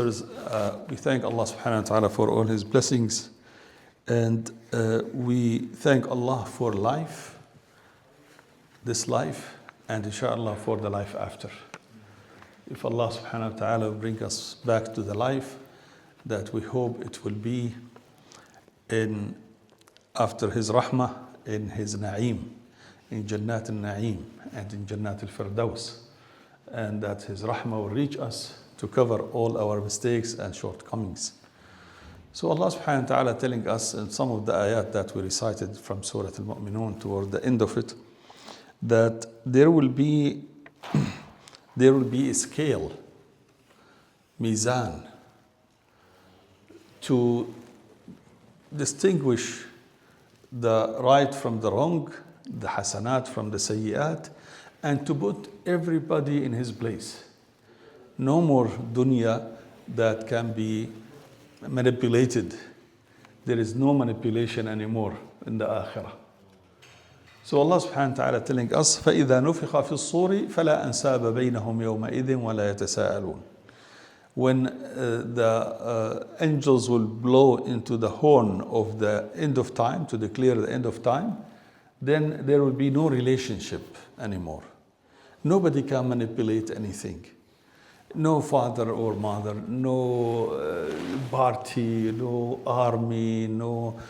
We thank Allah subhanahu wa ta'ala for all His blessings, and we thank Allah for life, this life, and inshallah for the life after. If Allah subhanahu wa ta'ala bring us back to the life, that we hope it will be in after His rahmah, in His na'im, in Jannat al-Na'im and in Jannat al-Firdaus, and that His rahmah will reach us to cover all our mistakes and shortcomings. So Allah subhanahu wa ta'ala telling us in some of the ayat that we recited from Surah Al-Mu'minun toward the end of it, that there will be a scale, mizan, to distinguish the right from the wrong, the hasanat from the sayyiat, and to put everybody in his place. No more dunya that can be manipulated. There is no manipulation anymore in the akhirah. So Allah subhanahu wa ta'ala telling us, فَإِذَا نُفِخَ فِي الصُّورِ فَلَا أَنْسَابَ بَيْنَهُمْ يَوْمَئِذٍ وَلَا يَتَسَاءَلُونَ. When the angels will blow into the horn of the end of time, to declare the end of time, then there will be no relationship anymore. Nobody can manipulate anything. No father or mother, no party, no army, no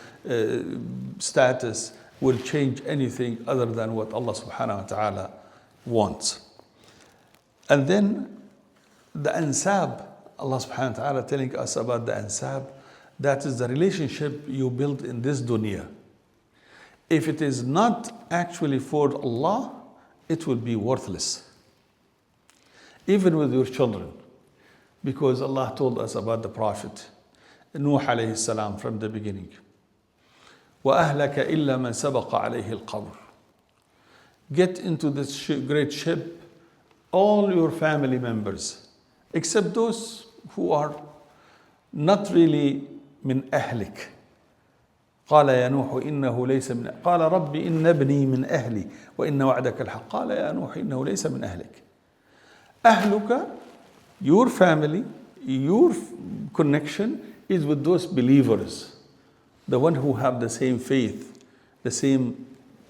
status will change anything other than what Allah subhanahu wa ta'ala wants. And then the ansab, Allah subhanahu wa ta'ala telling us about the ansab, that is the relationship you build in this dunya. If it is not actually for Allah, it will be worthless. Even with your children, because Allah told us about the Prophet Nuh alayhi salam from the beginning. وَأَهْلَكَ إِلَّا مَنْ سَبَقَ عَلَيْهِ الْقَوْلُ. Get into this great ship, all your family members, except those who are not really من أهلك. قال يا نوح إنه ليس من قال رب إن ابني من أهلي وإن وعدك الحق قال يا نوح إنه ليس من أهلك. أهلك, your family, your connection is with those believers, the one who have the same faith, the same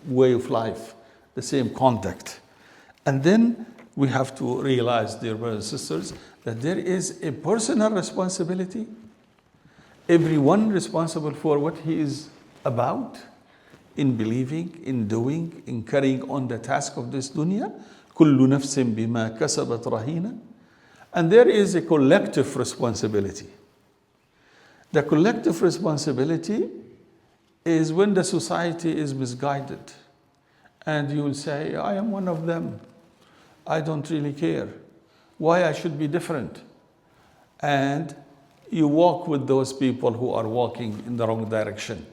way of life, the same conduct. And then we have to realize, dear brothers and sisters, that there is a personal responsibility. Everyone responsible for what he is about, in believing, in doing, in carrying on the task of this dunya. كل نفس بما كسبت رهينة. And there is a collective responsibility. The collective responsibility is when the society is misguided and you will say, I am one of them. I don't really care. Why I should be different? And you walk with those people who are walking in the wrong direction.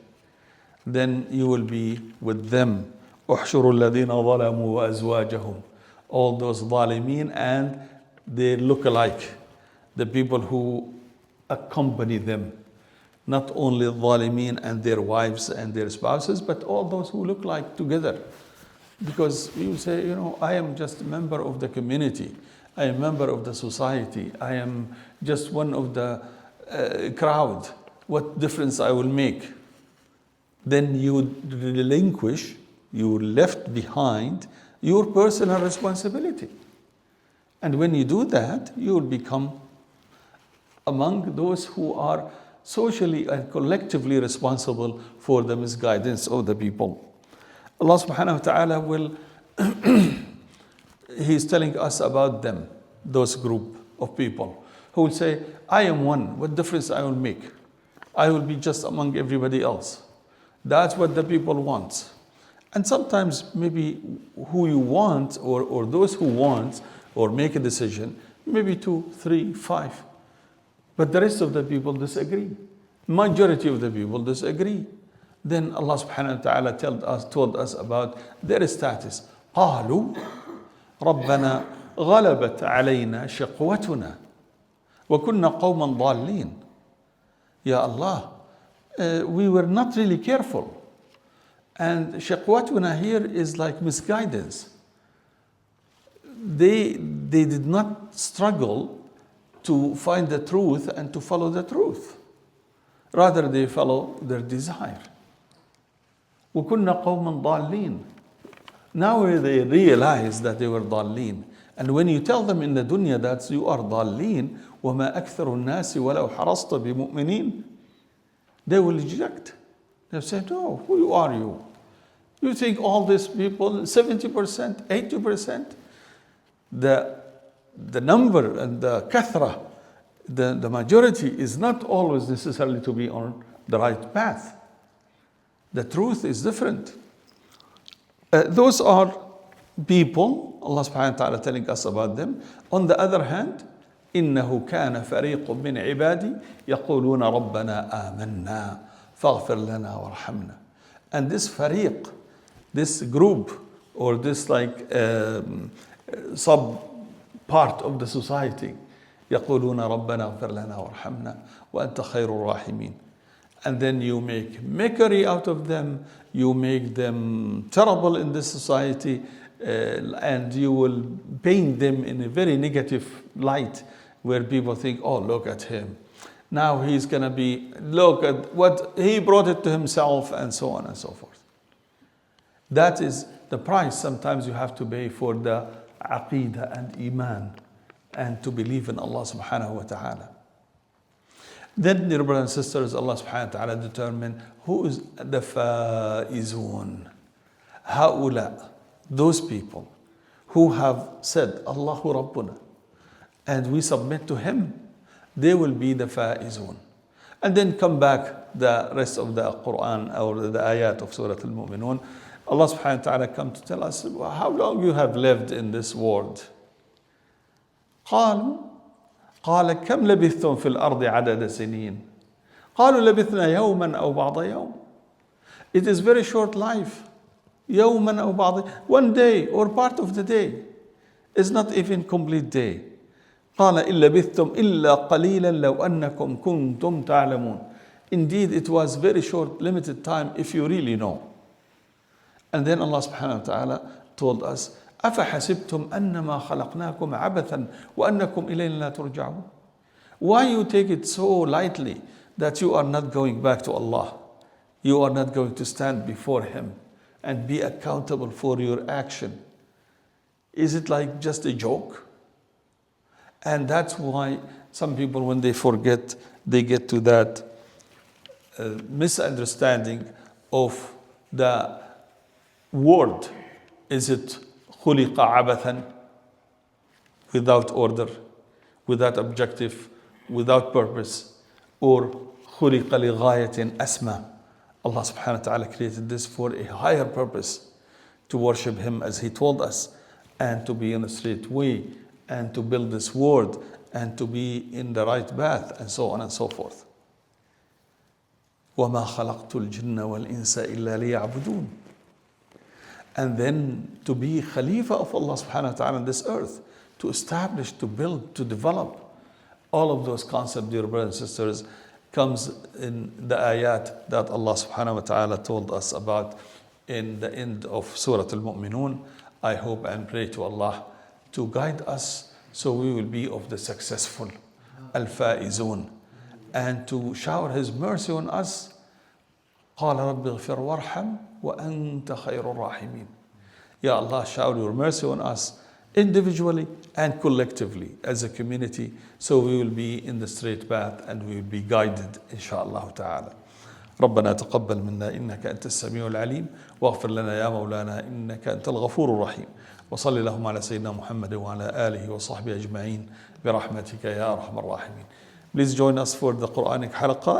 Then you will be with them. احشروا الذين ظلموا وأزواجهم. All those zalimeen and their look-alike, the people who accompany them, not only zalimeen and their wives and their spouses, but all those who look like together. Because you say, I am just a member of the community, I am a member of the society, I am just one of the crowd. What difference I will make? Then you relinquish, you left behind your personal responsibility. And when you do that, you will become among those who are socially and collectively responsible for the misguidance of the people. Allah subhanahu wa ta'ala will, He is telling us about them, those group of people who will say, I am one, what difference I will make? I will be just among everybody else. That's what the people want. And sometimes maybe who you want or those who want or make a decision, maybe 2, 3, 5. But the rest of the people disagree. Majority of the people disagree. Then Allah subhanahu wa ta'ala told us about their status. قالوا ربنا غلبت علينا شقوتنا وكنا قوما ضالين. Ya Allah, we were not really careful. And shaqwatuna here is like misguidance. They did not struggle to find the truth and to follow the truth. Rather they follow their desire. وَكُنَّا قَوْمًا ضَالِّينَ. Now they realize that they were ضالين. And when you tell them in the dunya that you are ضالين, وَمَا أَكْثَرُ النَّاسِ وَلَوْ حَرَصْتَ بِمُؤْمِنِينَ, they will reject. They'll say, no, who are you? You think all these people, 70%, 80%, the number and the kathra, the majority is not always necessarily to be on the right path. The truth is different. Those are people, Allah subhanahu wa ta'ala telling us about them. On the other hand, إنه كان فريق من عبادي يقولون ربنا آمنا فاغفر لنا وارحمنا. And this فريق, this group, or this like sub part of the society, يقولون ربنا اغفر لنا وارحمنا وأنت خير الراحمين. And then you make mockery out of them, you make them terrible in this society, and you will paint them in a very negative light where people think, oh, look at him. Now he's going to be, look at what he brought it to himself, and so on and so forth. That is the price sometimes you have to pay for the aqidah and iman and to believe in Allah subhanahu wa ta'ala. Then, dear brothers and sisters, Allah subhanahu wa ta'ala determined who is the faizun. Ha'ula, those people who have said, Allahu Rabbuna, and we submit to Him, they will be the faizun. And then come back the rest of the Quran or the ayat of Surah Al-Mu'minun. Allah subhanahu wa ta'ala come to tell us how long you have lived in this world. قال كم لبثتم في الأرض عدد سنين قالوا لبثنا يوما أو بعض يوم. It is very short life. يوما أو بعض, one day or part of the day is not even complete day. قال إن لبثتم إلا قليلا لو أنكم كنتم تعلمون. Indeed, it was very short, limited time if you really know. And then Allah subhanahu wa ta'ala told us, أفحسبتم أنما خلقناكم عبثا وأنكم إلينا لا ترجعون. Why you take it so lightly that you are not going back to Allah? You are not going to stand before Him and be accountable for your action. Is it like just a joke? And that's why some people, when they forget, they get to that misunderstanding of the word. Is it خُلِقَ عَبَثًا, without order, without objective, without purpose, or خُلِقَ لِغَايَةٍ أَسْمَى. Allah subhanahu wa ta'ala created this for a higher purpose, to worship Him as He told us, and to be in the straight way, and to build this world, and to be in the right path, and so on and so forth. وَمَا خَلَقْتُ الْجِنَّ وَالْإِنسَ إِلَّا لِيَعْبُدُونَ. And then to be Khalifa of Allah subhanahu wa ta'ala on this earth, to establish, to build, to develop. All of those concepts, dear brothers and sisters, comes in the ayat that Allah subhanahu wa ta'ala told us about in the end of Surah Al-Mu'minun. I hope and pray to Allah to guide us so we will be of the successful Al-Faizun, and to shower His mercy on us. قال رب اغفر وارحم وأنت خير الراحمين. Ya Allah, shower your mercy on us individually and collectively as a community, so we will be in the straight path and we will be guided inshallah ta'ala. ربنا تقبل منا إنك أنت السميع العليم واغفر لنا يا مولانا إنك أنت الغفور الرحيم وصل اللهم على سيدنا محمد وعلى آله وصحبه أجمعين برحمتك يا أرحم الراحمين. Please join us for the Quranic halaqah.